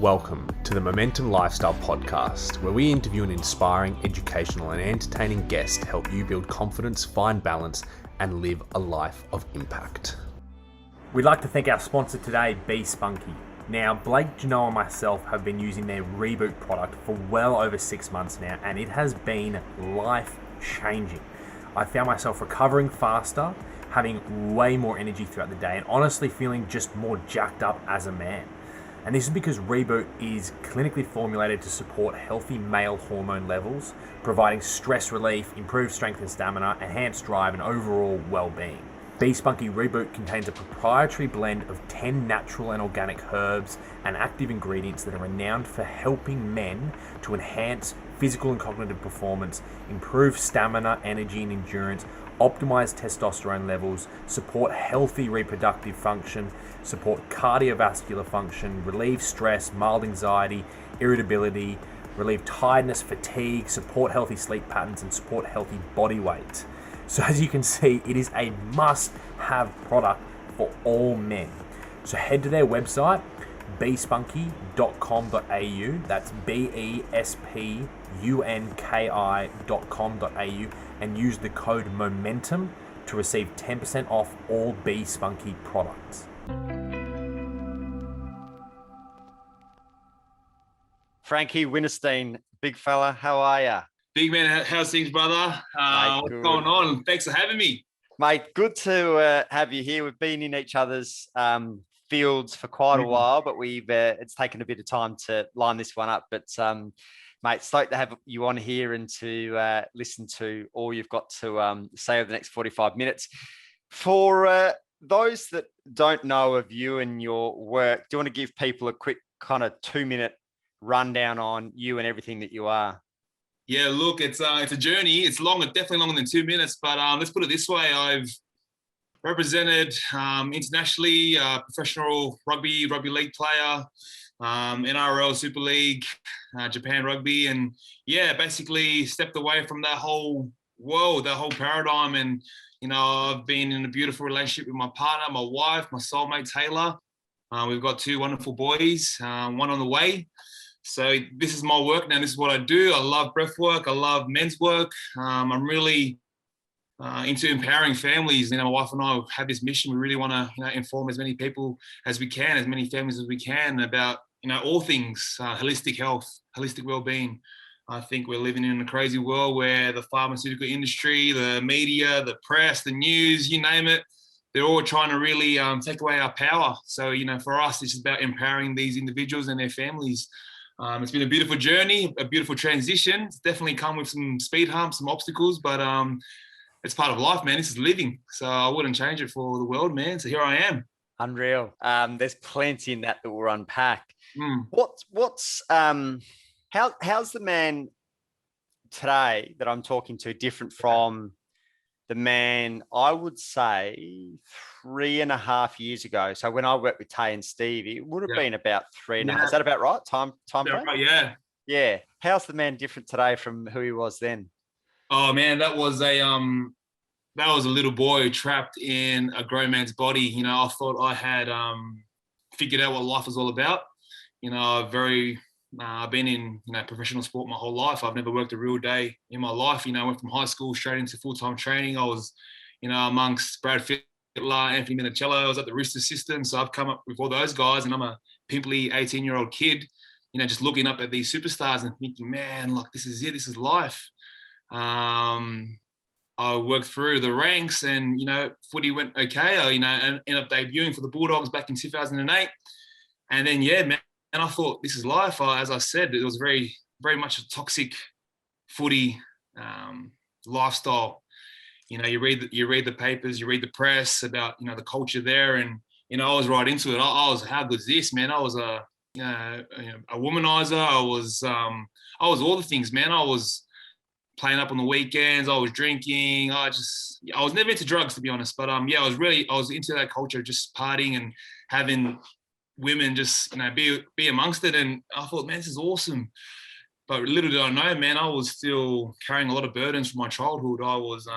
Welcome to the Momentum Lifestyle Podcast, where we interview an inspiring, educational, and entertaining guest to help you build confidence, find balance, and live a life of impact. We'd like to thank our sponsor today, Be Spunky. Now, Blake, Janelle, and myself have been using their Reboot product for well over 6 months now, and it has been life-changing. I found myself recovering faster, having way more energy throughout the day, and honestly feeling just more jacked up as a man. And this is because Reboot is clinically formulated to support healthy male hormone levels, providing stress relief, improved strength and stamina, enhanced drive, and overall well-being. Be Spunky Reboot contains a proprietary blend of 10 natural and organic herbs and active ingredients that are renowned for helping men to enhance physical and cognitive performance, improve stamina, energy, and endurance, optimize testosterone levels, support healthy reproductive function, support cardiovascular function, relieve stress, mild anxiety, irritability, relieve tiredness, fatigue, support healthy sleep patterns, and support healthy body weight. So as you can see, it is a must-have product for all men. So head to their website, bespunky.com.au, that's bespunki.com.au, and use the code MOMENTUM to receive 10% off all Be Spunky products. Frankie Winterstein, big fella, how are ya? Big man, how's things, brother? What's going on? Thanks for having me. Mate, good to have you here. We've been in each other's fields for quite a while, but it's taken a bit of time to line this one up. But mate, stoked to have you on here and to listen to all you've got to say over the next 45 minutes. For those that don't know of you and your work, do you want to give people a quick kind of 2-minute rundown on you and everything that you are? Yeah, look, it's a journey. It's longer, definitely longer than 2 minutes. But let's put it this way: I've represented internationally, professional rugby league player, NRL, Super League, Japan Rugby, and yeah, basically stepped away from that whole world, that whole paradigm. And you know, I've been in a beautiful relationship with my partner, my wife, my soulmate Taylor. We've got 2 wonderful boys, one on the way. So this is my work now. This is what I do. I love breathwork. I love men's work. I'm really into empowering families. You know, my wife and I have this mission. We really want to, inform as many people as we can, as many families as we can about, all things holistic health, holistic well-being. I think we're living in a crazy world where the pharmaceutical industry, the media, the press, the news, you name it, they're all trying to really take away our power. So, for us, it's about empowering these individuals and their families. It's been a beautiful journey, a beautiful transition. It's definitely come with some speed humps, some obstacles, but it's part of life, man. This is living. So I wouldn't change it for the world, man. So here I am. Unreal. There's plenty in that we'll unpack. How's the man today that I'm talking to different from the man, I would say 3.5 years ago? So when I worked with Tay and Steve, it would have been about 3.5. Is that about right? Time frame? Right, yeah. Yeah. How's the man different today from who he was then? Oh man, that was a little boy trapped in a grown man's body. I thought I had figured out what life was all about. I've been in professional sport my whole life. I've never worked a real day in my life. I went from high school straight into full-time training. I was, amongst Brad Fittler, Anthony Minicello. I was at the Rooster system. So I've come up with all those guys, and I'm a pimply 18-year-old kid, just looking up at these superstars and thinking, man, look, this is it. This is life. I worked through the ranks, and footy went okay. I ended up debuting for the Bulldogs back in 2008, and then man, and I thought this is life. As I said, it was very, very much a toxic footy lifestyle. You read the papers, you read the press about the culture there, and I was right into it. I was, how good is this, man? I was a womanizer. I was all the things, man. I was playing up on the weekends. I was drinking. I was never into drugs, to be honest. But I was into that culture, just partying and having women just be amongst it. And I thought, man, this is awesome. But little did I know, man, I was still carrying a lot of burdens from my childhood. I was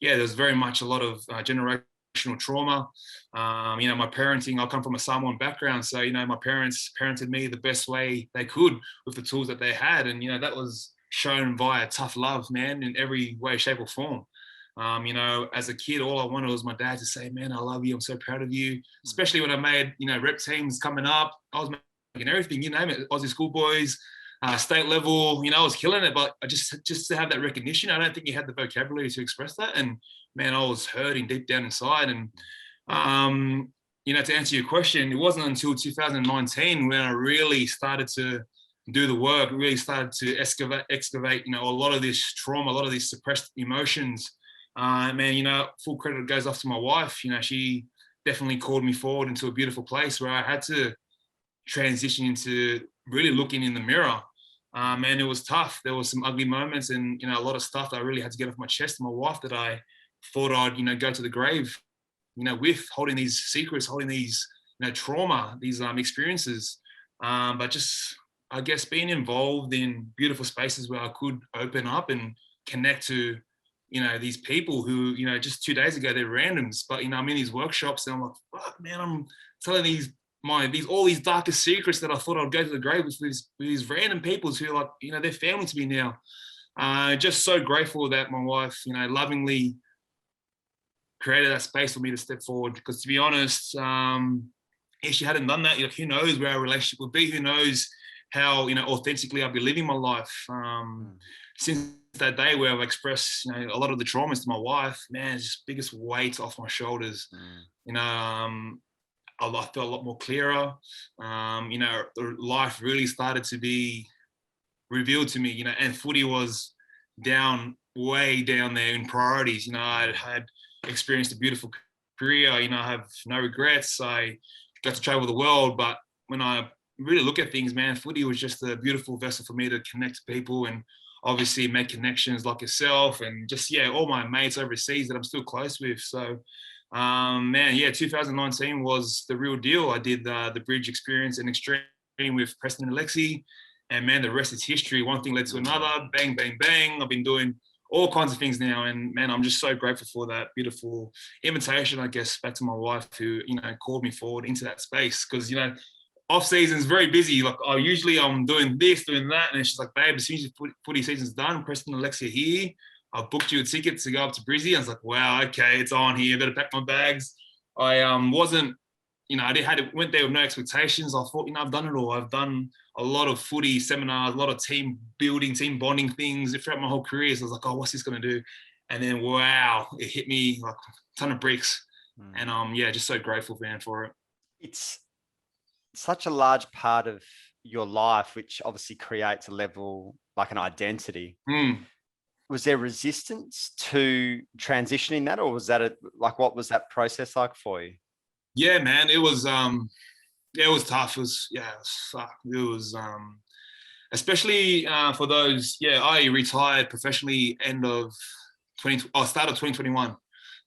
there's very much a lot of generational trauma. My parenting, I come from a Samoan background. So, my parents parented me the best way they could with the tools that they had. And, that was shown via tough love, man, in every way, shape or form. As a kid, all I wanted was my dad to say, man, I love you. I'm so proud of you. Especially when I made, rep teams coming up. I was making everything, you name it, Aussie schoolboys, state level, I was killing it. But I just to have that recognition, I don't think you had the vocabulary to express that. And man, I was hurting deep down inside. And, to answer your question, it wasn't until 2019 when I really started to do the work, really started to excavate, a lot of this trauma, a lot of these suppressed emotions. Full credit goes off to my wife. She definitely called me forward into a beautiful place where I had to transition into really looking in the mirror. And it was tough. There was some ugly moments and, a lot of stuff that I really had to get off my chest to my wife that I thought I'd, go to the grave, with holding these secrets, holding these, trauma, these experiences. But just, I guess, being involved in beautiful spaces where I could open up and connect to, these people who, just 2 days ago, they're randoms, but, I'm in these workshops and I'm like, fuck, man, I'm telling all these darkest secrets that I thought I'd go to the grave with these random people who are like, they're family to me now. Just so grateful that my wife, lovingly created that space for me to step forward. Because to be honest, if she hadn't done that, who knows where our relationship would be? Who knows how, authentically I'd be living my life. Since that day where I've expressed, a lot of the traumas to my wife, man, it's just biggest weight off my shoulders. I felt a lot more clearer. Life really started to be revealed to me, and footy was way down there in priorities. I had experienced a beautiful career. I have no regrets. I got to travel the world, but when I really look at things, man, footy was just a beautiful vessel for me to connect to people and obviously make connections like yourself and just, all my mates overseas that I'm still close with. So, 2019 was the real deal. I did the bridge experience and extreme with Preston and Alexi, and man, the rest is history. One thing led to another, bang, bang, bang. I've been doing all kinds of things now, and man, I'm just so grateful for that beautiful invitation, I guess, back to my wife who, called me forward into that space. Because, off season's very busy. Like I'm doing this, doing that, and she's like, babe, as soon as your footy season's done, Preston and Alexi are here. I booked you a ticket to go up to Brizzy. I was like, wow, okay, it's on here. I better pack my bags. I wasn't, went there with no expectations. I thought, I've done it all. I've done a lot of footy seminars, a lot of team building, team bonding things throughout my whole career. So I was like, oh, what's this going to do? And then, wow, it hit me like a ton of bricks. And just so grateful, man, for it. It's such a large part of your life, which obviously creates a level, like an identity. Was there resistance to transitioning that, or was that what was that process like for you? Yeah, man, it was it was tough. It was especially for those. I retired professionally start of 2021.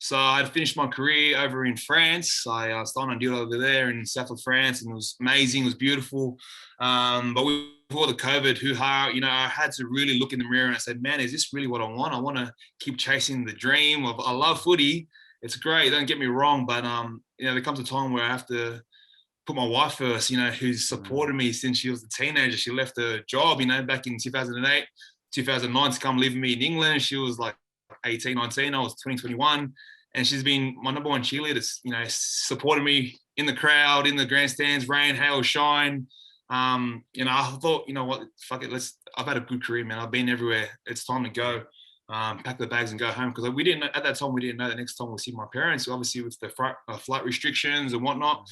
So I had finished my career over in France. I started on a deal over there in south of France, and it was amazing. It was beautiful. But before the COVID hoo-ha, I had to really look in the mirror and I said, man, is this really what I want? I want to keep chasing the dream of, I love footy. It's great. Don't get me wrong. But, there comes a time where I have to put my wife first, who's supported me since she was a teenager. She left her job, back in 2008, 2009 to come live with me in England. She was like 18, 19. I was 20, 21. And she's been my number one cheerleader, supported me in the crowd, in the grandstands, rain, hail, shine. I thought, what, fuck it, I've had a good career, man. I've been everywhere. It's time to go, pack the bags and go home. Because at that time, we didn't know the next time we'll see my parents, obviously with the flight restrictions and whatnot.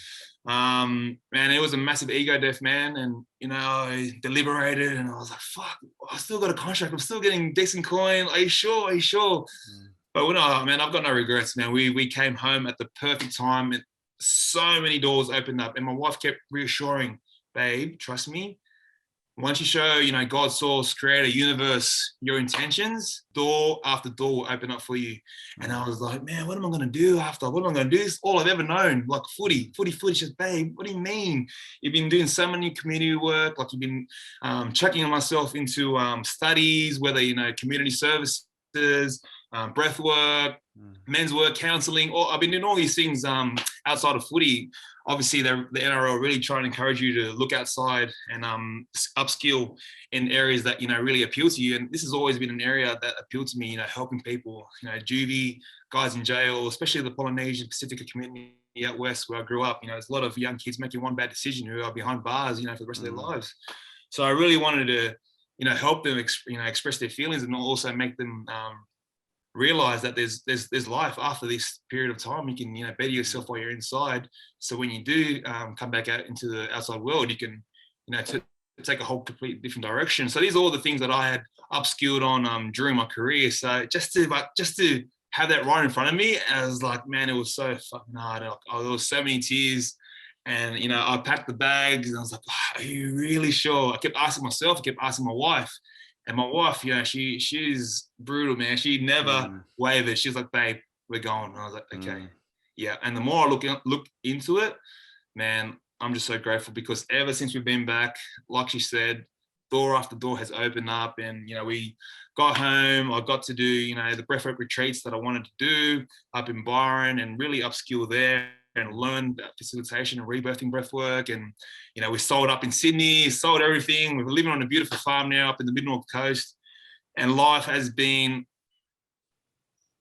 Man, it was a massive ego death, man. And, I deliberated and I was like, fuck, I still got a contract. I'm still getting decent coin. Are you sure? But man, I've got no regrets, man. We came home at the perfect time and so many doors opened up. And my wife kept reassuring, babe, trust me. Once you show, God's source, creator, universe, your intentions, door after door will open up for you. And I was like, man, what am I going to do after? What am I going to do? This is all I've ever known, like footy. She said, babe, what do you mean? You've been doing so many community work, like you've been checking myself into studies, whether, community services, breathwork, men's work, counselling. Or I've been doing all these things outside of footy. Obviously, the NRL really trying to encourage you to look outside and upskill in areas that, really appeal to you. And this has always been an area that appealed to me, helping people, juvie, guys in jail, especially the Polynesian Pacifica community out west where I grew up. There's a lot of young kids making one bad decision who are behind bars, for the rest of their lives. So I really wanted to, help them, express their feelings and also make them realize that there's life after this period of time. You can, better yourself while you're inside. So when you do come back out into the outside world, you can, take a whole complete different direction. So these are all the things that I had upskilled on during my career. So just to have that right in front of me, I was like, man, it was so fucking hard. There was so many tears. And, I packed the bags and I was like, oh, are you really sure? I kept asking myself, I kept asking my wife. And my wife, she's brutal, man. She never wavered. She was like, babe, we're going. And I was like, okay. Yeah. And the more I look into it, man, I'm just so grateful because ever since we've been back, like she said, door after door has opened up and, we got home. I got to do, the breathwork retreats that I wanted to do up in Byron and really upskill there and learn facilitation and rebirthing breathwork. And, we sold up in Sydney, sold everything. We're living on a beautiful farm now up in the mid-north coast. And life has been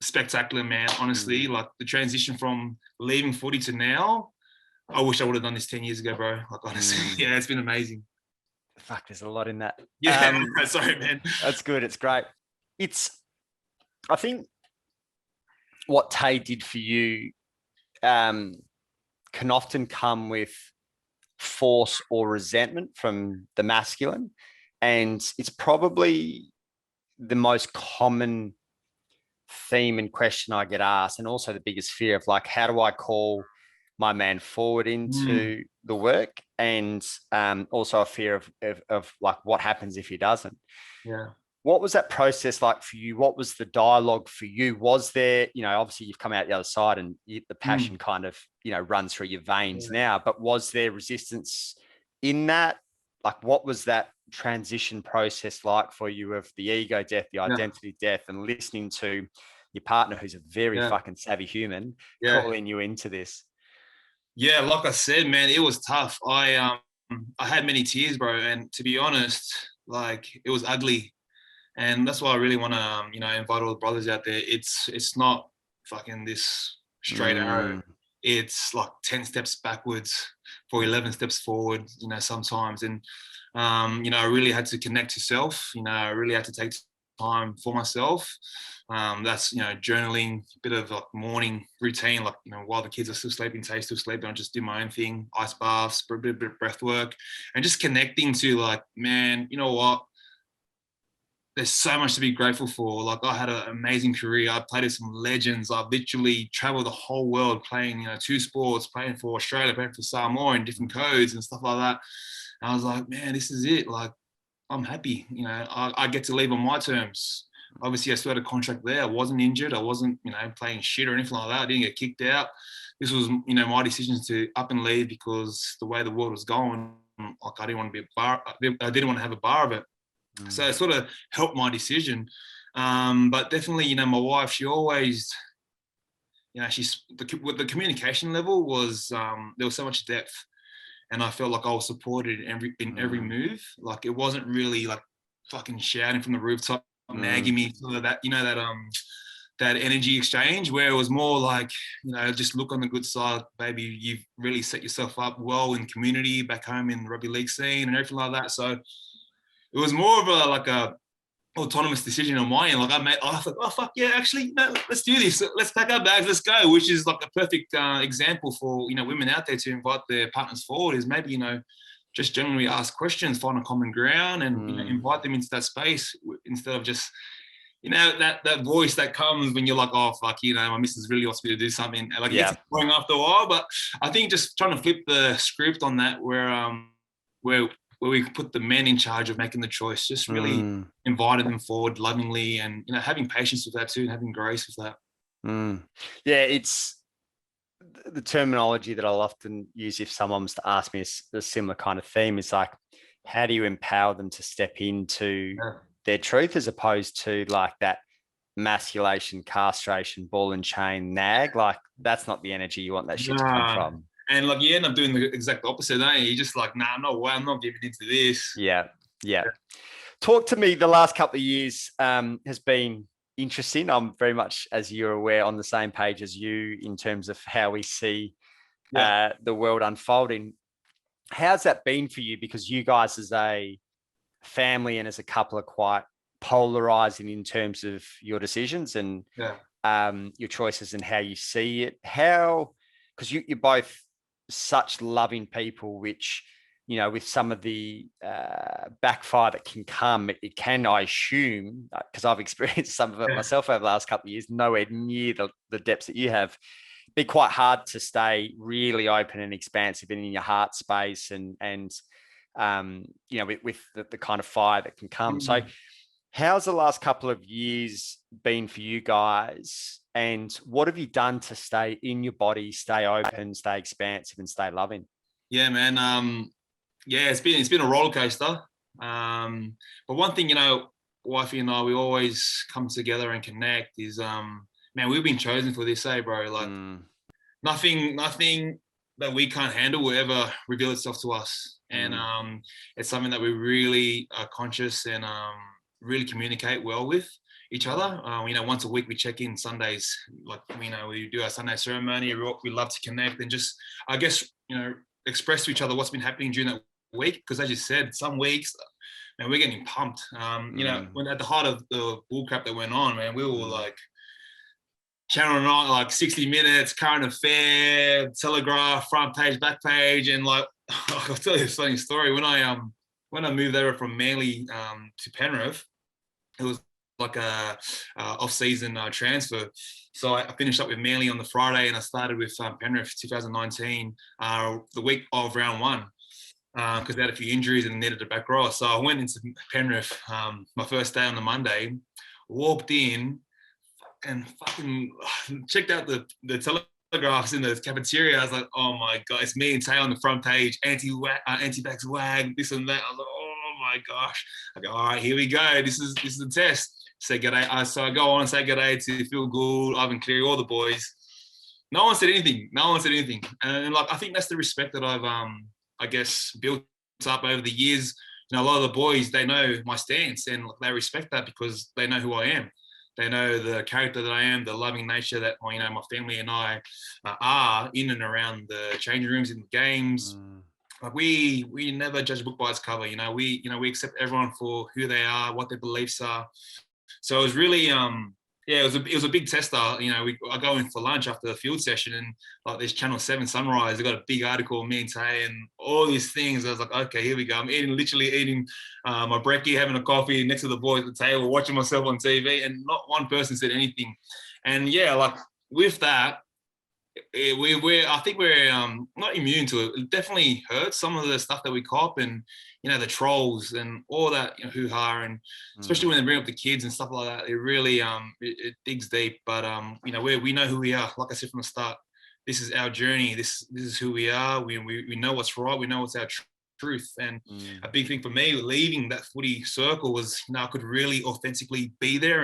spectacular, man. Honestly, like the transition from leaving footy to now, I wish I would have done this 10 years ago, bro. Like, honestly, yeah, it's been amazing. Fuck, there's a lot in that. Yeah, sorry, man. That's good. It's great. I think what Tay did for you can often come with force or resentment from the masculine. And it's probably the most common theme and question I get asked, and also the biggest fear of like, how do I call my man forward into the work? And also a fear of like, what happens if he doesn't? Yeah. What was that process like for you? What was the dialogue for you? Was there, obviously you've come out the other side and the passion kind of, runs through your veins now, but was there resistance in that? Like, what was that transition process like for you of the ego death, the identity death, and listening to your partner, who's a very fucking savvy human, calling you into this? Yeah, like I said, man, it was tough. I had many tears, bro, and to be honest, like it was ugly. And that's why I really want to, invite all the brothers out there. It's not fucking this straight arrow. It's like 10 steps backwards for 11 steps forward, sometimes. And, I really had to connect to self. I really had to take time for myself. That's, journaling, a bit of like morning routine, like, while the kids are still sleeping, Tay's still sleeping, I just do my own thing, ice baths, a bit of breath work, and just connecting to like, man, you know what? There's so much to be grateful for. Like I had an amazing career. I played with some legends. I've literally traveled the whole world playing, 2 sports, playing for Australia, playing for Samoa in different codes and stuff like that. And I was like, man, this is it. Like, I'm happy. I get to leave on my terms. Obviously, I still had a contract there. I wasn't injured. I wasn't, playing shit or anything like that. I didn't get kicked out. This was, my decision to up and leave because the way the world was going, like I didn't want to be I didn't want to have a bar of it. So it sort of helped my decision. But definitely, my wife, she always, the communication level was, there was so much depth. And I felt like I was supported in every move. Like it wasn't really like fucking shouting from the rooftop, nagging me, sort of that, that energy exchange, where it was more like, just look on the good side, baby. You've really set yourself up well in community back home in the rugby league scene and everything like that. So it was more of a autonomous decision on my end. Like I thought, oh fuck yeah, actually, let's do this. Let's pack our bags, let's go. Which is like a perfect example for women out there to invite their partners forward. Is maybe just generally ask questions, find a common ground, and invite them into that space instead of just that voice that comes when you're like, oh fuck, my missus really wants me to do something. Like it's going after a while, but I think just trying to flip the script on that, where we put the men in charge of making the choice, just really inviting them forward lovingly and, having patience with that too and having grace with that. Yeah, it's the terminology that I'll often use if someone was to ask me a similar kind of theme is like, how do you empower them to step into their truth as opposed to like that emasculation, castration, ball and chain, nag. Like, that's not the energy you want that shit to come from. And like you end up doing the exact opposite, don't you? You're just like, nah, no way, I'm not giving into this. Yeah. Talk to me. The last couple of years has been interesting. I'm very much, as you're aware, on the same page as you in terms of how we see the world unfolding. How's that been for you? Because you guys as a family and as a couple are quite polarizing in terms of your decisions and your choices and how you see it. How, because you're both such loving people, which, you know, with some of the backfire that can come, it can, I assume, because I've experienced some of it myself over the last couple of years, nowhere near the depths that you have, be quite hard to stay really open and expansive and in your heart space and you know, with the kind of fire that can come. So how's the last couple of years been for you guys? And what have you done to stay in your body, stay open, stay expansive and stay loving? Yeah, man. It's been a roller coaster. But one thing, you know, wifey and I, we always come together and connect is, man, we've been chosen for this, bro. Like nothing that we can't handle will ever reveal itself to us. And it's something that we really are conscious and really communicate well with each other. You know, once a week we check in Sundays, like, you know, we do our Sunday ceremony. We love to connect and just, I guess, you know, express to each other what's been happening during that week. Because as you said, some weeks, man, we're getting pumped. You know, when at the heart of the bullcrap that went on, man, we were like, Channel 9, like 60 Minutes, Current Affair, Telegraph, front page, back page, and like, I'll tell you a funny story. When I moved over from Manly to Penrith, it was like a off-season transfer. So I finished up with Manly on the Friday, and I started with Penrith 2019, the week of round one, because they had a few injuries and needed a back row. So I went into Penrith my first day on the Monday, walked in, and fucking checked out the telegraphs in the cafeteria. I was like, oh my God, it's me and Tay on the front page, anti-vax wag, this and that. I was like, oh my gosh. I go, all right, here we go. This is the test. Say good day. So I go on and say good day to Phil Gould, Ivan Cleary, all the boys. No one said anything. And like, I think that's the respect that I've, I guess, built up over the years. You know, a lot of the boys, they know my stance and they respect that because they know who I am. They know the character that I am, the loving nature that, you know, my family and I are in and around the changing rooms, in the games. Like we never judge a book by its cover. You know, we accept everyone for who they are, what their beliefs are. So it was really, it was a big tester. You know, I go in for lunch after the field session, and like this Channel 7 Sunrise, they got a big article of me and Tay and all these things. I was like, okay, here we go. I'm literally eating my brekkie, having a coffee next to the boys at the table, watching myself on TV, and not one person said anything. And yeah, like with that, I think we're not immune to it. It definitely hurts some of the stuff that we cop, and you know, the trolls and all that, you know, hoo-ha, and especially when they bring up the kids and stuff like that. It really it digs deep. But you know, we know who we are. Like I said from the start, this is our journey. This is who we are. We know what's right. We know what's our truth. And a big thing for me leaving that footy circle was, you know, I could really authentically be there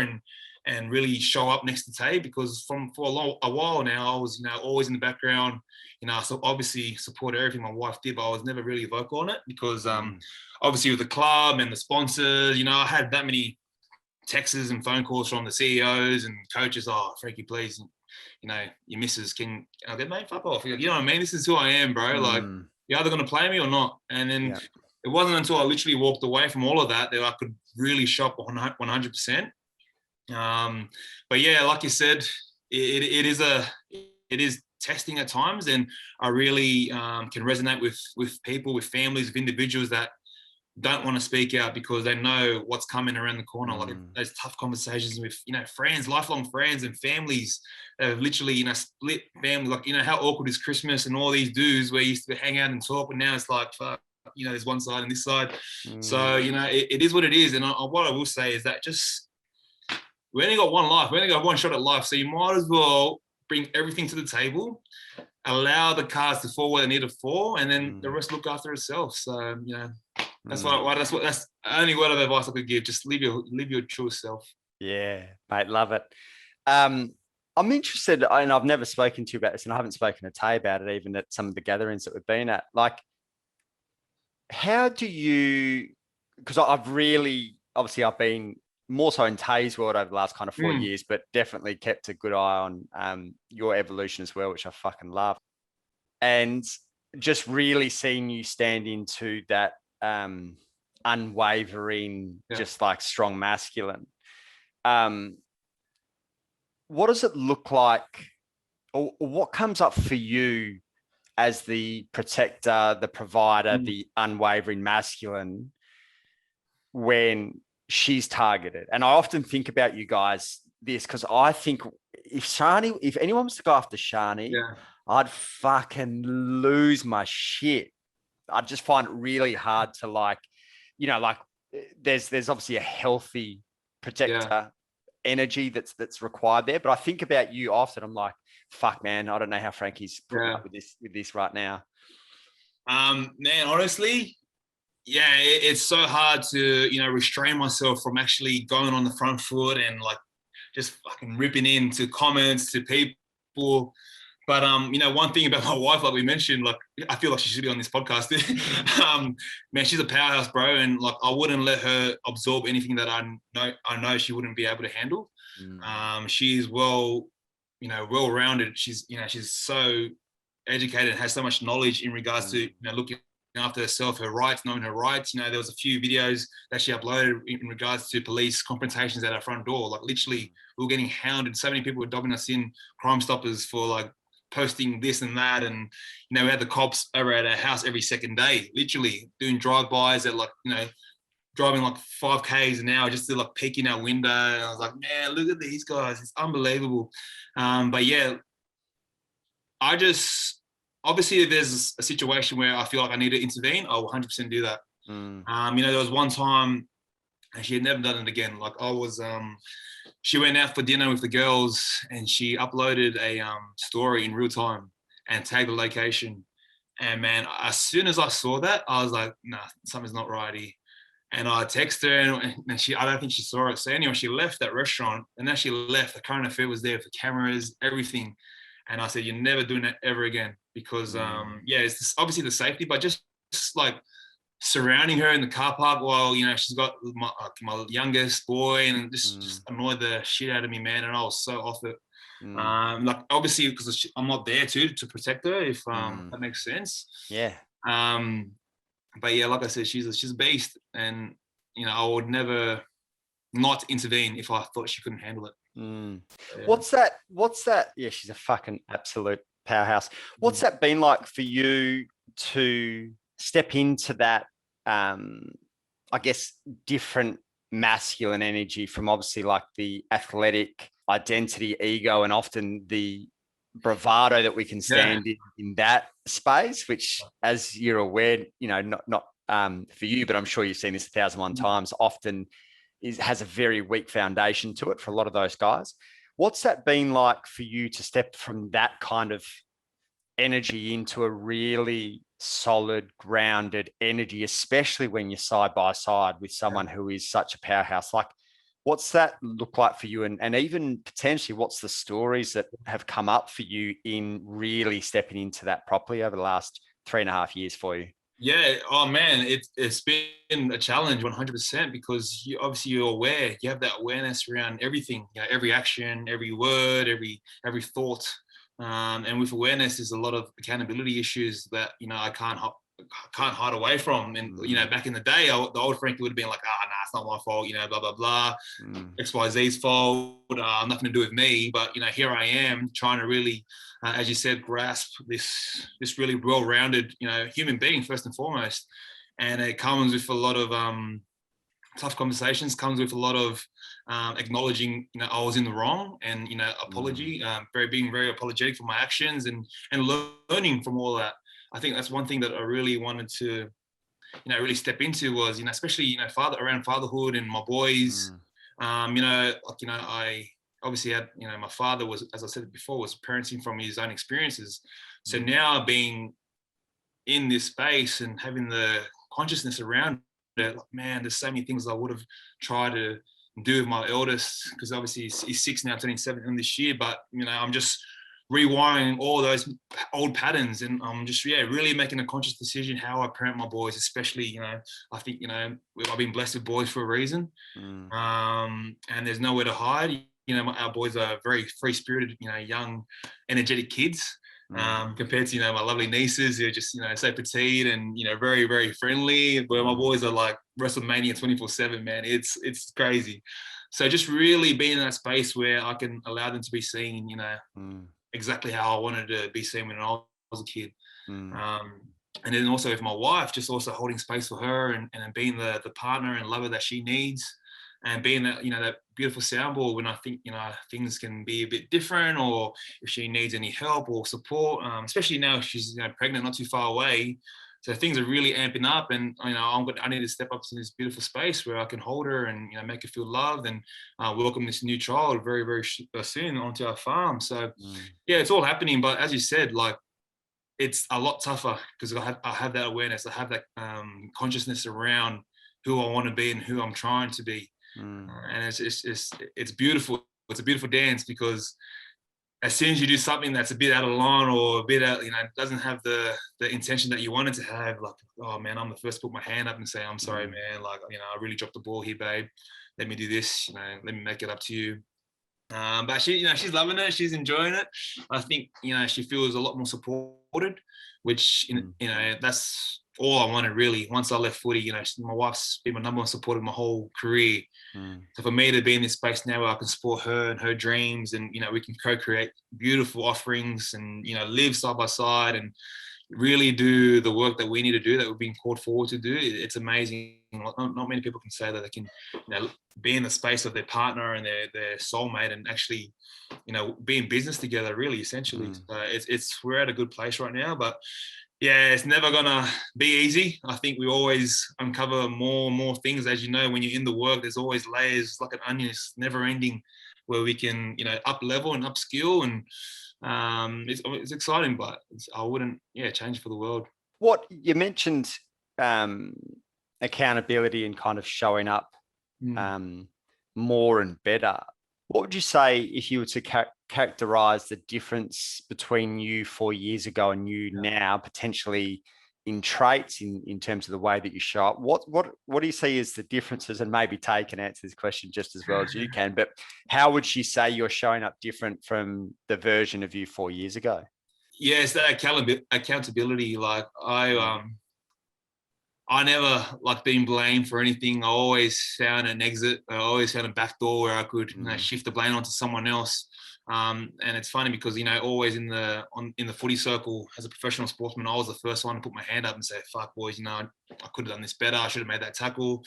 and really show up next to Tay, because for a while now I was, you know, always in the background. You know, so obviously supported everything my wife did, but I was never really vocal on it because obviously with the club and the sponsors, you know, I had that many texts and phone calls from the CEOs and coaches. Oh, Frankie, please, you know, your missus, can I get, mate, fuck off. You know what I mean? This is who I am, bro. Like, you're either going to play me or not. And then it wasn't until I literally walked away from all of that that I could really shop 100%. But yeah, like you said, it is testing at times, and I really can resonate with people, with families, with individuals that don't want to speak out because they know what's coming around the corner. Like those tough conversations with, you know, friends, lifelong friends and families that have literally, you know, split family. Like, you know, how awkward is Christmas and all these dudes where you used to hang out and talk, but now it's like, fuck, you know, there's one side and this side. So, you know, it is what it is. And what I will say is that just, we only got one life. We only got one shot at life. So you might as well bring everything to the table, allow the cards to fall where they need to fall, and then the rest look after itself. So, you know, that's the only word of advice I could give. Just live your true self. Yeah, mate, love it. I'm interested, and I've never spoken to you about this, and I haven't spoken to Tay about it, even at some of the gatherings that we've been at. Like, how do you, because I've really, obviously I've been more so in Tay's world over the last kind of 4 years, but definitely kept a good eye on your evolution as well, which I fucking love. And just really seeing you stand into that unwavering, just like strong masculine. What does it look like, or what comes up for you as the protector, the provider, the unwavering masculine when she's targeted? And I often think about you guys this, because I think if anyone was to go after Shani, I'd fucking lose my shit. I just find it really hard to like there's obviously a healthy protector energy that's required there. But I think about you often. I'm like, fuck, man, I don't know how Frankie's putting up with this right now. Man, honestly, it's so hard to, restrain myself from actually going on the front foot and like just fucking ripping into comments to people. But one thing about my wife, like we mentioned, like I feel like she should be on this podcast. Man, she's a powerhouse, bro, and like I wouldn't let her absorb anything that I know she wouldn't be able to handle. She's well-rounded. She's so educated, has so much knowledge in regards to looking after herself, her rights, knowing her rights. There was a few videos that she uploaded in regards to police confrontations at our front door. Like literally, we were getting hounded. So many people were dobbing us in, Crime Stoppers, for like posting this and that. And, we had the cops over at our house every second day, literally doing drive-bys at like, driving like 5Ks an hour just to like peek in our window. And I was like, man, look at these guys. It's unbelievable. But yeah, obviously if there's a situation where I feel like I need to intervene, I'll 100% do that. There was one time and she had never done it again. Like she went out for dinner with the girls and she uploaded a story in real time and tagged the location. And man, as soon as I saw that, I was like, nah, something's not right here. And I texted her and I don't think she saw it. So anyway, she left that restaurant and then she left. The current affair was there for cameras, everything. And I said, you're never doing that ever again, because it's obviously the safety, but just like surrounding her in the car park while, she's got my youngest boy, and just annoyed the shit out of me, man. And I was so off it. Like obviously because I'm not there to protect her, if that makes sense. Yeah. But yeah, like I said, she's a beast, and I would never not intervene if I thought she couldn't handle it. Yeah. What's that? Yeah, she's a fucking absolute powerhouse. What's that been like for you to step into that, I guess, different masculine energy from obviously like the athletic identity, ego, and often the bravado that we can stand in that space, which, as you're aware, not for you, but I'm sure you've seen this 1,001 times, often has a very weak foundation to it for a lot of those guys. What's that been like for you to step from that kind of energy into a really solid, grounded energy, especially when you're side by side with someone who is such a powerhouse? Like, what's that look like for you? And even potentially, what's the stories that have come up for you in really stepping into that properly over the last 3.5 years for you? Yeah. Oh man, it's been a challenge 100%, because you're aware, you have that awareness around everything, every action, every word, every thought. And with awareness, there's a lot of accountability issues that, I can't hide away from. And, back in the day, the old Frankie would have been like, nah, it's not my fault, blah, blah, blah, XYZ's fault, nothing to do with me. But, here I am trying to really, as you said, grasp this really well-rounded, human being first and foremost. And it comes with a lot of tough conversations, comes with a lot of acknowledging, I was in the wrong, and, apology, being very apologetic for my actions, and learning from all that. I think that's one thing that I really wanted to, really step into was, especially, around fatherhood and my boys. I obviously had, my father was, as I said before, was parenting from his own experiences. So now being in this space and having the consciousness around it, like, man, there's so many things I would have tried to do with my eldest, because obviously he's 6 now, turning 7 in this year. But I'm just rewiring all those old patterns, and I'm just really making a conscious decision how I parent my boys, especially I think I've been blessed with boys for a reason, and there's nowhere to hide. Our boys are very free-spirited, young, energetic kids. Compared to my lovely nieces who are just so petite and very, very friendly, where my boys are like WrestleMania 24/7, man. It's crazy. So just really being in that space where I can allow them to be seen exactly how I wanted to be seen when I was a kid. And then also with my wife, just also holding space for her and being the partner and lover that she needs, and being that that beautiful soundboard when I think things can be a bit different, or if she needs any help or support, especially now she's pregnant, not too far away, so things are really amping up, and I need to step up to this beautiful space where I can hold her and make her feel loved, and welcome this new child very, very soon onto our farm. So it's all happening, but as you said, like, it's a lot tougher because I have that awareness, I have that consciousness around who I want to be and who I'm trying to be. And it's beautiful. It's a beautiful dance, because as soon as you do something that's a bit out of line or a bit out, doesn't have the intention that you want it to have, like, oh man, I'm the first to put my hand up and say, I'm sorry, man, like, I really dropped the ball here, babe. Let me do this, let me make it up to you. But she, she's loving it. She's enjoying it. I think, she feels a lot more supported, which, that's all I wanted really. Once I left footy, my wife's been my number one supporter my whole career. So for me to be in this space now where I can support her and her dreams, and, we can co-create beautiful offerings and, live side by side and really do the work that we need to do, that we've been called forward to do. It's amazing. Not many people can say that they can, be in the space of their partner and their soulmate and actually, be in business together, really, essentially. So we're at a good place right now, but it's never gonna be easy. I think we always uncover more and more things. As when you're in the work, there's always layers. It's like an onion. It's never ending, where we can, up level and upskill, and it's exciting, but I wouldn't change for the world. What you mentioned, accountability and kind of showing up more and better. What would you say if you were to characterize the difference between you 4 years ago and you now, potentially in traits, in terms of the way that you show up? What do you see as the differences? And maybe Tay can answer this question just as well as you can, but how would she say you're showing up different from the version of you 4 years ago? Yeah, it's that accountability. Like, I never being blamed for anything. I always found an exit. I always found a back door where I could shift the blame onto someone else. And it's funny because always in the footy circle as a professional sportsman, I was the first one to put my hand up and say, "Fuck, boys, I could have done this better. I should have made that tackle.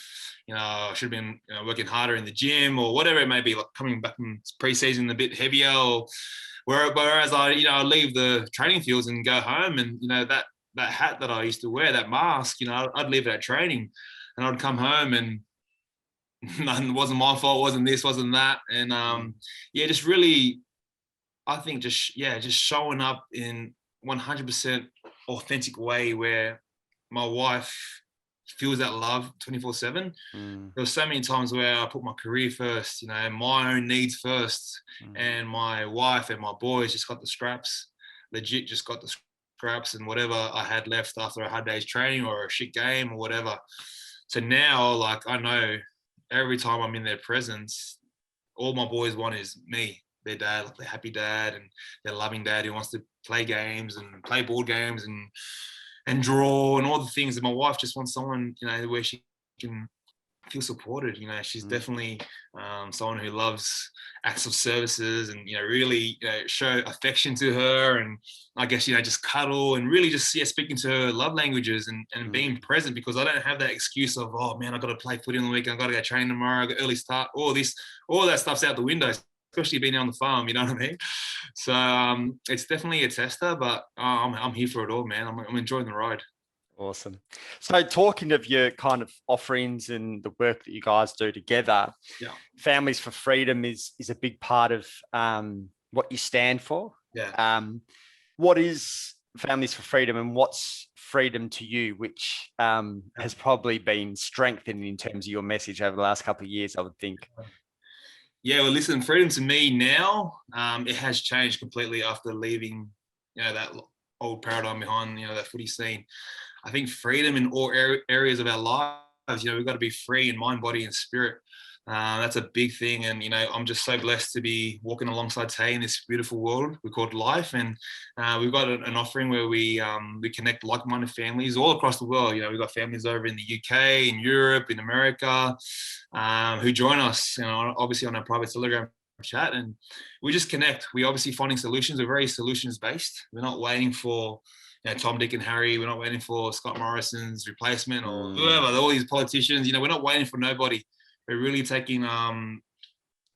I should have been working harder in the gym," or whatever it may be. Like coming back from pre-season a bit heavier, or whereas I leave the training fields and go home, and that hat that I used to wear, that mask, I'd leave it at training, and I'd come home and it wasn't my fault, wasn't this, wasn't that, and just really, I think just showing up in 100% authentic way where my wife feels that love 24/7. There were so many times where I put my career first, my own needs first, and my wife and my boys just got the scraps, legit just got the scraps and whatever I had left after a hard day's training or a shit game or whatever. So now, like, I know every time I'm in their presence, all my boys want is me, their dad, like their happy dad and their loving dad who wants to play games and play board games and draw and all the things. And my wife just wants someone, where she can feel supported. She's definitely someone who loves acts of services and really show affection to her, and I guess just cuddle and really just speaking to her love languages and being present, because I don't have that excuse of, oh man, I got to play footy on the weekend, I got to go train tomorrow, I got early start, all that stuff's out the window, especially being on the farm, you know what I mean? So it's definitely a tester, but I'm here for it all, man. I'm enjoying the ride. Awesome. So talking of your kind of offerings and the work that you guys do together, Families for Freedom is a big part of what you stand for. Yeah. What is Families for Freedom, and what's freedom to you, which has probably been strengthened in terms of your message over the last couple of years, I would think. Yeah, well, listen, freedom to me now, it has changed completely after leaving, that old paradigm behind, that footy scene. I think freedom in all areas of our lives, we've got to be free in mind, body, and spirit. That's a big thing. And, I'm just so blessed to be walking alongside Tay in this beautiful world we call life. And we've got an offering where we connect like-minded families all across the world. We've got families over in the UK, in Europe, in America, who join us, obviously on our private Telegram chat. And we just connect. We obviously finding solutions. We're very solutions-based. We're not waiting for Tom, Dick, and Harry. We're not waiting for Scott Morrison's replacement or whoever, all these politicians. We're not waiting for nobody. We're really taking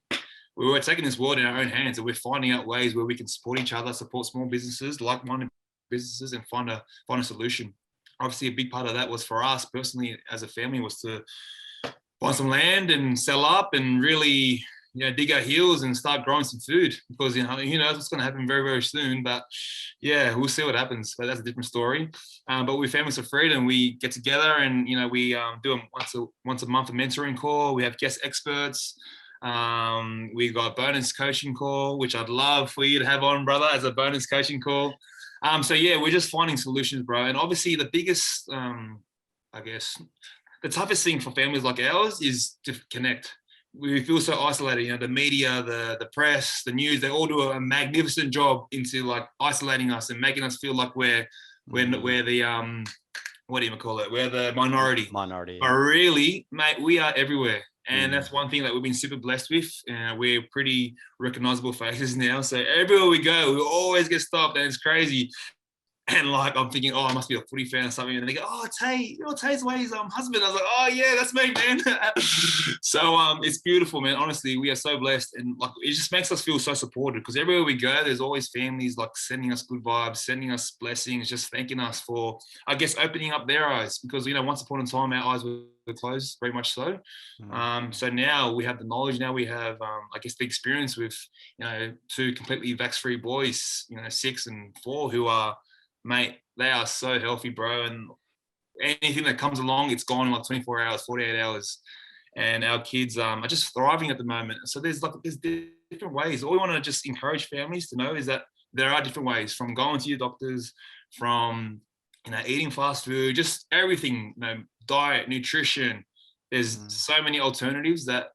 this world in our own hands, and we're finding out ways where we can support each other, support small businesses, like-minded businesses, and find a solution. Obviously, a big part of that was for us personally as a family was to find some land and sell up and really dig our heels and start growing some food, because who knows what's going to happen very, very soon. But yeah, we'll see what happens. But that's a different story. But with Families for Freedom, we get together and we do a once a month a mentoring call. We have guest experts. We've got a bonus coaching call, which I'd love for you to have on, brother, as a bonus coaching call. So yeah, we're just finding solutions, bro. And obviously the biggest, I guess, the toughest thing for families like ours is to connect. We feel so isolated. The media, the press, the news, they all do a magnificent job into like isolating us and making us feel like we're the what do you call it? We're the minority. Yeah. But really, mate, we are everywhere. And that's one thing that we've been super blessed with. We're pretty recognizable faces now. So everywhere we go, we always get stopped, and it's crazy. And like, I'm thinking, I must be a footy fan or something. And they go, Tay, Tay's Way's husband. I was like, oh yeah, that's me, man. So it's beautiful, man. Honestly, we are so blessed. And like, it just makes us feel so supported, because everywhere we go, there's always families like sending us good vibes, sending us blessings, just thanking us for, I guess, opening up their eyes. Because, once upon a time, our eyes were closed, very much so. So now we have the knowledge. Now we have, I guess, the experience with, two completely vax-free boys, 6 and 4, who are, mate, they are so healthy, bro. And anything that comes along, it's gone in like 24 hours, 48 hours. And our kids are just thriving at the moment. So there's different ways. All we want to just encourage families to know is that there are different ways, from going to your doctors, from eating fast food, just everything, diet, nutrition. There's so many alternatives that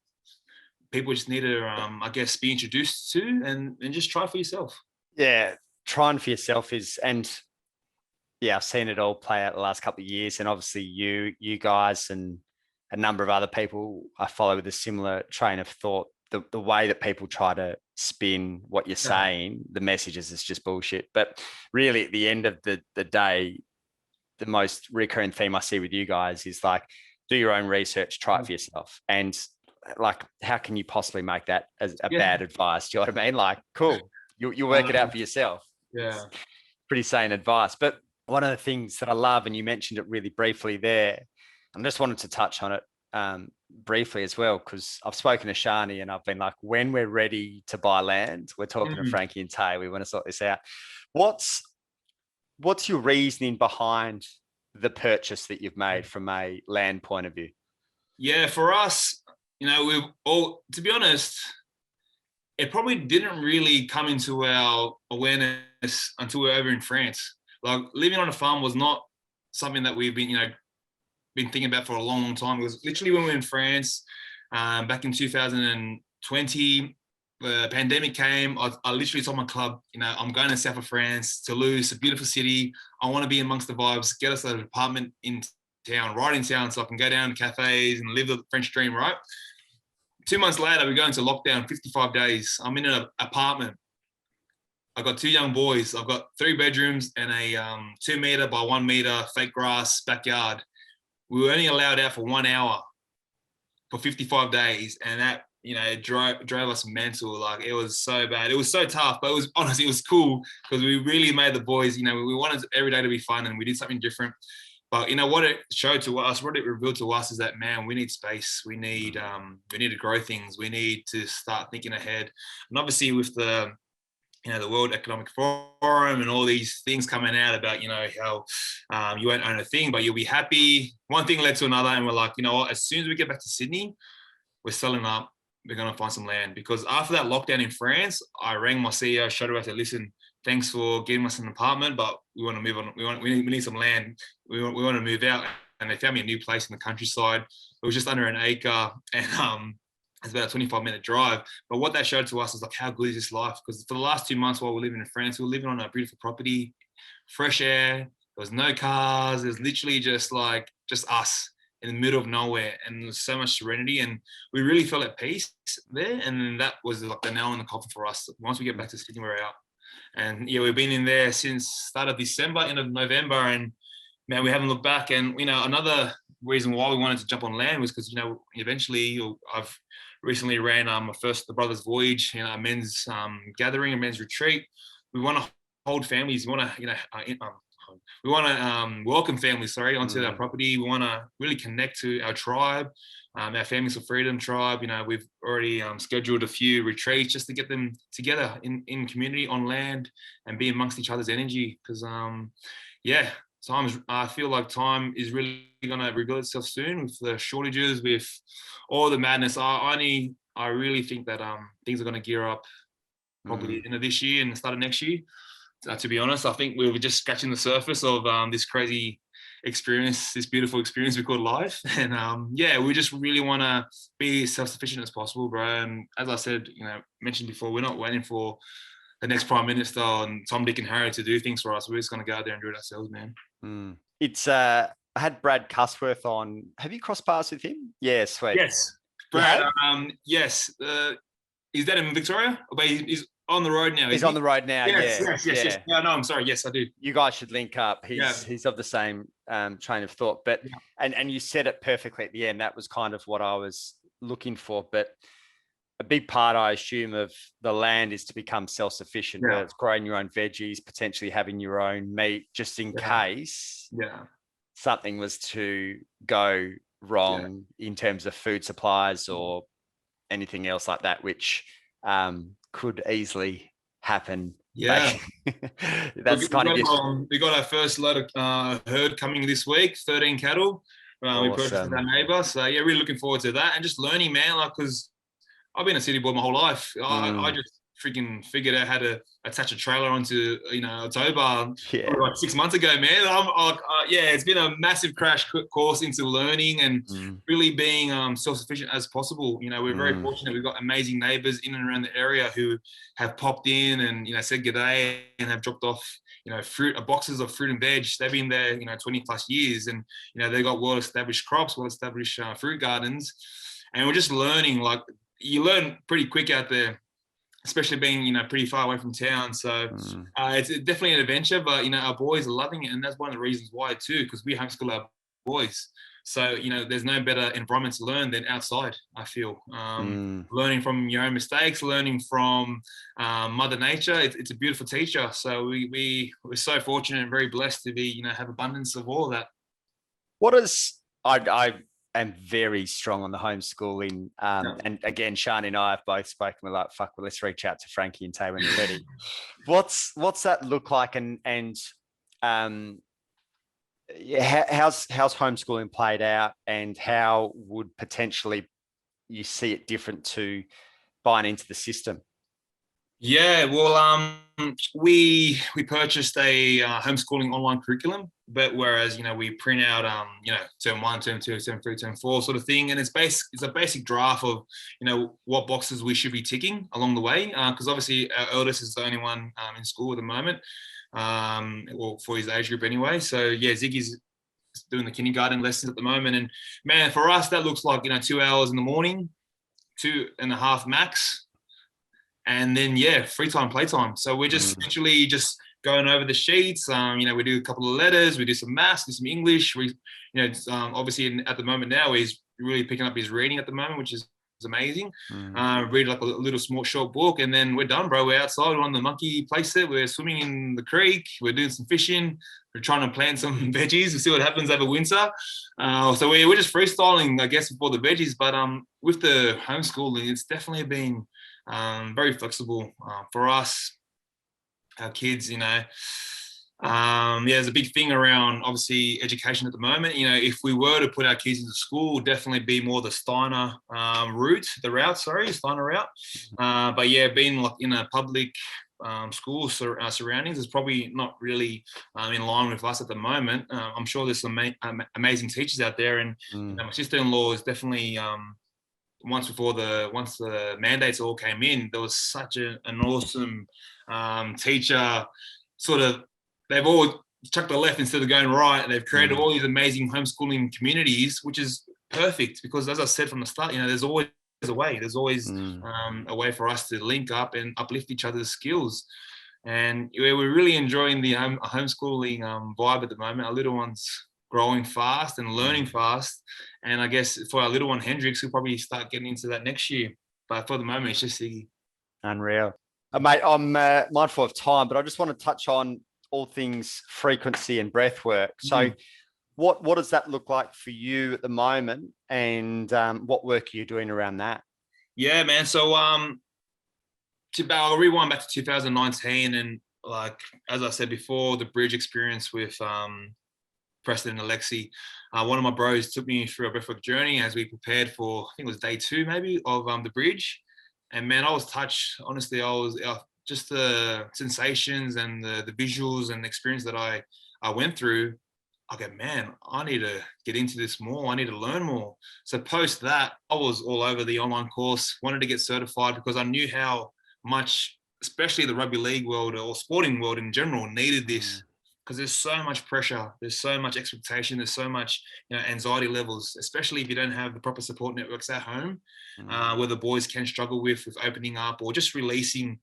people just need to, I guess, be introduced to and just try for yourself. Yeah, trying for yourself is, and yeah, I've seen it all play out the last couple of years. And obviously you guys and a number of other people I follow with a similar train of thought. The way that people try to spin what you're saying, the messages is just bullshit. But really, at the end of the day, the most recurring theme I see with you guys is like, do your own research, try it for yourself. And like, how can you possibly make that as a bad advice? Do you know what I mean? Like, cool, you work it out for yourself. Yeah. It's pretty sane advice. But one of the things that I love, and you mentioned it really briefly there, I just wanted to touch on it briefly as well, because I've spoken to Shani and I've been like, when we're ready to buy land, we're talking to Frankie and Tay, we want to sort this out. What's your reasoning behind the purchase that you've made from a land point of view? Yeah, for us, we've all, to be honest, it probably didn't really come into our awareness until we were over in France. Like, living on a farm was not something that we've been, been thinking about for a long, long time. It was literally when we were in France, back in 2020, the pandemic came. I literally told my club, I'm going to south of France, Toulouse, a beautiful city. I want to be amongst the vibes, get us an apartment in town, right in town, so I can go down to cafes and live the French dream, right? 2 months later, we go into lockdown, 55 days. I'm in an apartment. I've got 2 young boys. I've got 3 bedrooms and a 2 meter by 1 meter fake grass backyard. We were only allowed out for 1 hour for 55 days. And that, it drove us mental. Like, it was so bad. It was so tough, but it was cool, because we really made the boys, we wanted every day to be fun, and we did something different. But what it showed to us, what it revealed to us, is that, man, we need space. We need to grow things. We need to start thinking ahead. And obviously with the the World Economic Forum and all these things coming out about, how you won't own a thing, but you'll be happy. One thing led to another, and we're like, you know what, as soon as we get back to Sydney, we're selling up. We're going to find some land. Because after that lockdown in France, I rang my CEO straight away. I said, listen, thanks for giving us an apartment, but we want to move on. We need some land. We want to move out. And they found me a new place in the countryside. It was just under an acre, and it's about a 25-minute drive. But what that showed to us is like, how good is this life? Because for the last 2 months while we're living in France, we were living on a beautiful property, fresh air. There was no cars. It was literally just us in the middle of nowhere, and there was so much serenity, and we really felt at peace there. And that was like the nail in the coffin for us. Once we get back to Sydney, we're out. And yeah, we've been in there since start of December, end of November, and man, we haven't looked back. And another reason why we wanted to jump on land was because eventually I've recently ran the Brothers Voyage, a men's gathering, a men's retreat. We want to hold families. We want to welcome families, onto our property. We want to really connect to our tribe, our Families for Freedom tribe. We've already scheduled a few retreats just to get them together in community on land and be amongst each other's energy. Because I feel like time is really going to rebuild itself soon with the shortages, with all the madness. I really think that things are going to gear up probably end of this year and the start of next year. To be honest, I think we were just scratching the surface of this crazy experience, this beautiful experience we call life. And we just really want to be as self-sufficient as possible, bro. And as I said, mentioned before, we're not waiting for the next Prime Minister and Tom, Dick and Harry to do things for us. We're just going to go out there and do it ourselves, man. It's I had Brad Cusworth on. Have you crossed paths with him? Yeah, sweet. Yes, Brad. Yes. Is that in Victoria? But he's on the road now. He's on the road now. Yes. No, I'm sorry. Yes, I do. You guys should link up. He's of the same train of thought. But and you said it perfectly at the end. That was kind of what I was looking for. But a big part, I assume, of the land is to become self-sufficient. Whether it's growing your own veggies, potentially having your own meat, just in case something was to go wrong in terms of food supplies or anything else like that, which could easily happen. Yeah. That's we got our first load of herd coming this week, 13 cattle. We purchased with our neighbour. So yeah, really looking forward to that, and just learning, man, because I've been a city boy my whole life. I just freaking figured out how to attach a trailer onto a tow bar like 6 months ago, man. It's been a massive crash course into learning and really being self-sufficient as possible. We're very fortunate. We've got amazing neighbours in and around the area who have popped in and said g'day and have dropped off boxes of fruit and veg. They've been there 20 plus years, and they've got well-established crops, well-established fruit gardens, and we're just learning. Like, you learn pretty quick out there, especially being pretty far away from town. So it's definitely an adventure, but our boys are loving it, and that's one of the reasons why too, because we homeschool our boys. So there's no better environment to learn than outside, I feel. Learning from your own mistakes, learning from Mother Nature. It's a beautiful teacher. So we're so fortunate and very blessed to be have abundance of all of that. I am very strong on the homeschooling. And again, Shani and I have both spoken. We're like, fuck, well, let's reach out to Frankie and Tay when you're ready. What's that look like? And how's homeschooling played out, and how would potentially you see it different to buying into the system? Yeah, well, we purchased a homeschooling online curriculum, but whereas we print out term 1, term 2, term 3, term 4 sort of thing, and it's a basic draft of what boxes we should be ticking along the way, because obviously our eldest is the only one in school at the moment, well, for his age group anyway. So yeah, Ziggy's doing the kindergarten lessons at the moment, and man, for us that looks like 2 hours in the morning, 2.5 max. And then, free time, playtime. So we're just literally just going over the sheets. We do a couple of letters, we do some maths, do some English. We, obviously at the moment now, he's really picking up his reading at the moment, which is amazing. Read like a little short book, and then we're done, bro. We're outside on the monkey play set. We're swimming in the creek. We're doing some fishing. We're trying to plant some veggies to see what happens over winter. So we're just freestyling, I guess, for the veggies. But with the homeschooling, it's definitely been very flexible for us. our kids, there's a big thing around obviously education at the moment. If we were to put our kids into school, definitely be more the Steiner Steiner route. But yeah, being like in a public school surroundings is probably not really in line with us at the moment. I'm sure there's some amazing teachers out there, and my sister-in-law is definitely once the mandates all came in, there was such an awesome teacher. Sort of, they've all chucked the left instead of going right, and they've created all these amazing homeschooling communities, which is perfect because, as I said from the start, there's always a way. There's always a way for us to link up and uplift each other's skills. And we're really enjoying the homeschooling vibe at the moment. Our little one's growing fast and learning fast. And I guess for our little one, Hendrix, we'll probably start getting into that next year. But for the moment, it's just Iggy. Unreal. Mate, I'm mindful of time, but I just want to touch on all things frequency and breath work. So what does that look like for you at the moment? And what work are you doing around that? Yeah, man. So I'll rewind back to 2019. And like, as I said before, the bridge experience with Preston and Alexi, one of my bros took me through a breathwork journey as we prepared for, I think it was day 2 maybe of the bridge. And man, I was touched. Honestly, I was just the sensations and the visuals and the experience that I went through. I go, man, I need to get into this more. I need to learn more. So post that, I was all over the online course, wanted to get certified because I knew how much, especially the rugby league world or sporting world in general, needed this. Because there's so much pressure, there's so much expectation, there's so much anxiety levels, especially if you don't have the proper support networks at home, where the boys can struggle with opening up or just releasing,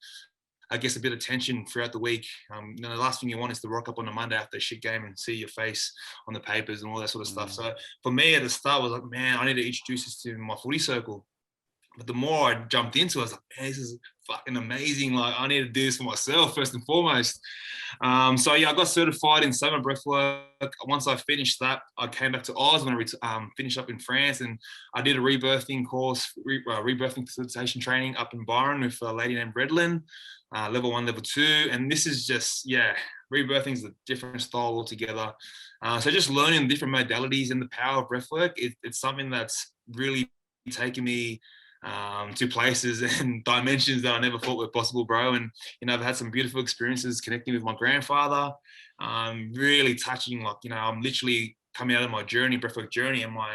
I guess, a bit of tension throughout the week. The last thing you want is to rock up on a Monday after a shit game and see your face on the papers and all that sort of stuff. So for me at the start, I was like, man, I need to introduce this to my footy circle. But the more I jumped into it, I was like, man, this is fucking amazing. Like, I need to do this for myself first and foremost. So yeah, I got certified in summer breathwork. Once I finished that, I came back to Oz when I finished up in France, and I did a rebirthing course, rebirthing facilitation training up in Byron with a lady named Redlin, level 1, level 2. And this is just, rebirthing is a different style altogether. So just learning different modalities and the power of breathwork, it's something that's really taken me to places and dimensions that I never thought were possible, bro. And I've had some beautiful experiences connecting with my grandfather, really touching, like, I'm literally coming out of my journey, breathwork journey, and my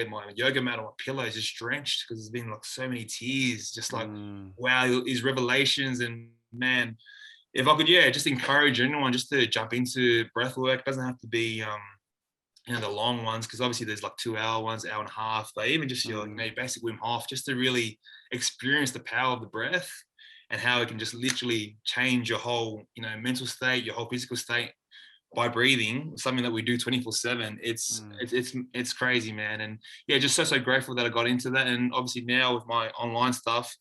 my yoga mat or my pillow is just drenched because there's been like so many tears, just like wow, these revelations. And man, if I could just encourage anyone just to jump into breathwork. It doesn't have to be the long ones, because obviously there's like 2-hour ones, hour and a half, but even just your basic Wim Hof, just to really experience the power of the breath and how it can just literally change your whole mental state, your whole physical state by breathing. Something that we do 24/7. It's crazy, man. And just so grateful that I got into that. And obviously now with my online stuff,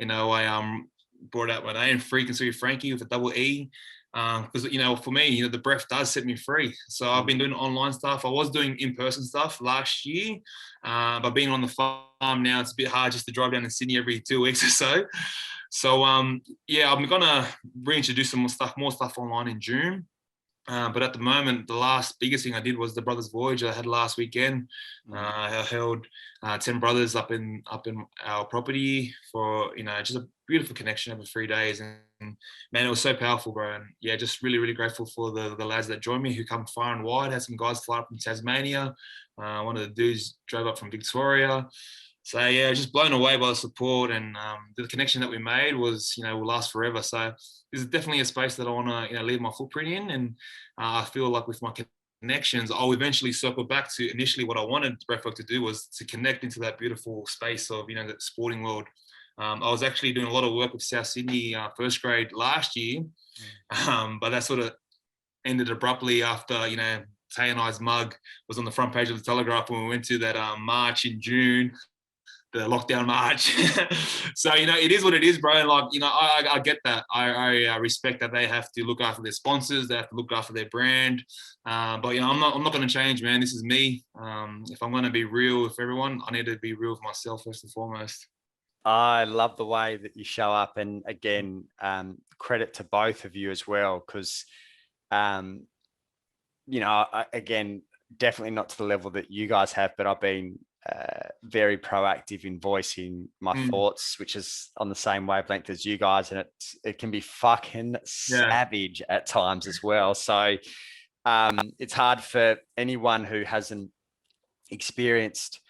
I brought out my name, Frequency Frankie, with a double E. Because for me, the breath does set me free. So I've been doing online stuff. I was doing in-person stuff last year, but being on the farm now, it's a bit hard just to drive down to Sydney every 2 weeks or so. So I'm gonna reintroduce some more stuff online in June. But at the moment, the last biggest thing I did was the Brothers Voyage I had last weekend. I held 10 brothers up in our property for just a beautiful connection over 3 days, and man, it was so powerful, bro. And just really, really grateful for the lads that joined me, who come far and wide. Had some guys fly up from Tasmania. One of the dudes drove up from Victoria. So just blown away by the support, and the connection that we made was will last forever. So this is definitely a space that I want to leave my footprint in, and I feel like with my connections, I'll eventually circle back to initially what I wanted breathwork to do, was to connect into that beautiful space of the sporting world. I was actually doing a lot of work with South Sydney first grade last year, but that sort of ended abruptly after Tay and I's mug was on the front page of the Telegraph when we went to that march in June, the lockdown march. So it is what it is, bro. And like I get that. I respect that they have to look after their sponsors, they have to look after their brand. But I'm not going to change, man. This is me. If I'm going to be real with everyone, I need to be real with myself first and foremost. I love the way that you show up, and again, credit to both of you as well, because again, definitely not to the level that you guys have, but I've been very proactive in voicing my thoughts, which is on the same wavelength as you guys, and it can be fucking savage at times as well. So it's hard for anyone who hasn't experienced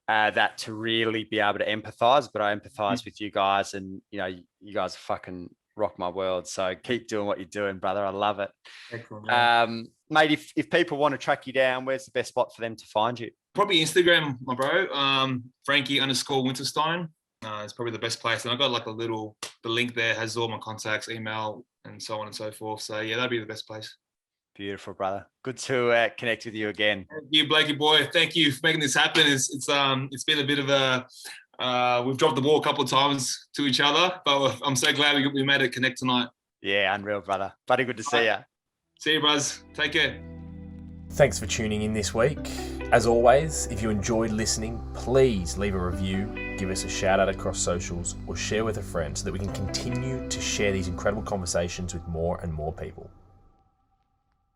that to really be able to empathize, but I empathize with you guys, and you guys fucking rock my world. So keep doing what you're doing, brother. I love it. Excellent, mate, if people want to track you down, where's the best spot for them to find you? Probably Instagram, my bro. Frankie_Winterstein. It's probably the best place. And I've got like the link there has all my contacts, email, and so on and so forth. So yeah, that'd be the best place. Beautiful, brother. Good to connect with you again. Thank you, Blakey boy. Thank you for making this happen. It's been a bit of a we've dropped the ball a couple of times to each other, but I'm so glad we made it connect tonight. Yeah, unreal, brother. Bloody good to see you. See you, bros. Take care. Thanks for tuning in this week. As always, if you enjoyed listening, please leave a review, give us a shout out across socials, or share with a friend so that we can continue to share these incredible conversations with more and more people.